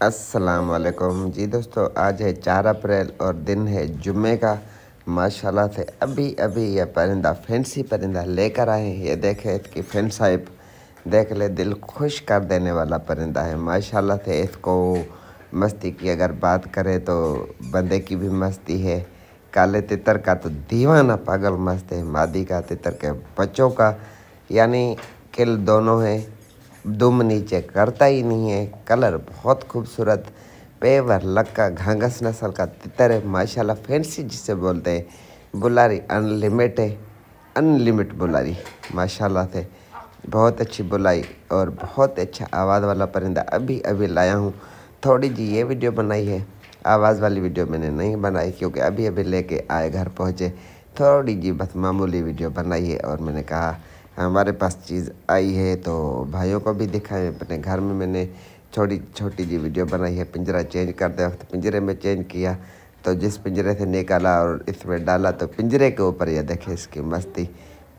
अस्सलाम वालेकुम जी दोस्तों, आज है 4 अप्रैल और दिन है जुम्मे का। माशाल्लाह से अभी अभी यह परिंदा फैंसी परिंदा लेकर आए हैं। ये देखे इसकी फैन साहिब, देख ले, दिल खुश कर देने वाला परिंदा है। माशाल्लाह से इसको मस्ती की अगर बात करें तो बंदे की भी मस्ती है। काले तितर का तो दीवाना पागल मस्त है, मादी का, तितर के बच्चों का, यानी किल दोनों है। दुम नीचे करता ही नहीं है। कलर बहुत खूबसूरत, पेवर लक्का घांगस नस्ल का तितर है। माशाल्लाह फैंसी जिसे बोलते हैं। बुलारी अनलिमिट है, अनलिमिट बुलारी। माशाल्लाह से बहुत अच्छी बुलाई और बहुत अच्छा आवाज़ वाला परिंदा अभी अभी लाया हूँ। थोड़ी जी ये वीडियो बनाई है, आवाज़ वाली वीडियो मैंने नहीं बनाई क्योंकि अभी अभी लेके आए, घर पहुँचे। थोड़ी जी बस मामूली वीडियो बनाई है और मैंने कहा हमारे पास चीज़ आई है तो भाइयों को भी दिखाएं। अपने घर में मैंने छोटी छोटी जी वीडियो बनाई है। पिंजरा चेंज करते वक्त पिंजरे में चेंज किया तो जिस पिंजरे से निकाला और इसमें डाला तो पिंजरे के ऊपर यह देखे इसकी मस्ती,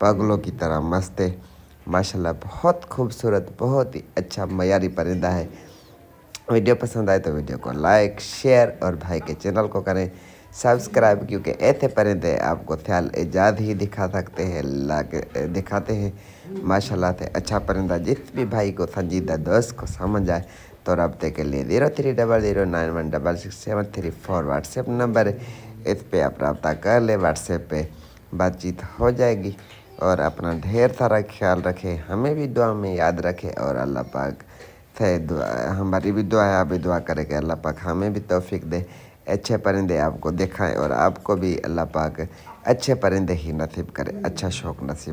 पागलों की तरह मस्त है। माशाल्लाह बहुत खूबसूरत, बहुत ही अच्छा मयारी परिंदा है। वीडियो पसंद आए तो वीडियो को लाइक शेयर और भाई के चैनल को करें सब्सक्राइब, क्योंकि ऐसे परिंदे आपको ख्याल एजाद ही दिखा सकते हैं, ला के दिखाते हैं। माशाल्लाह से अच्छा परिंदा जिस भी भाई को, संजीदा दोस्त को समझ आए तो रब्ते के लिए 0300916673 व्हाट्सएप नंबर है। इस पर आप रब्ता कर ले, व्हाट्सएप पे बातचीत हो जाएगी। और अपना ढेर सारा ख्याल रखें, हमें भी दुआ में याद रखें और अल्लाह पाक से दुआ, हमारी भी दुआ है, आप भी दुआ करें कि अल्लाह पाक हमें भी तौफीक दे, अच्छे परिंदे आपको दिखाएं और आपको भी अल्लाह पाक अच्छे परिंदे ही नसीब करे, अच्छा शौक़ नसीब।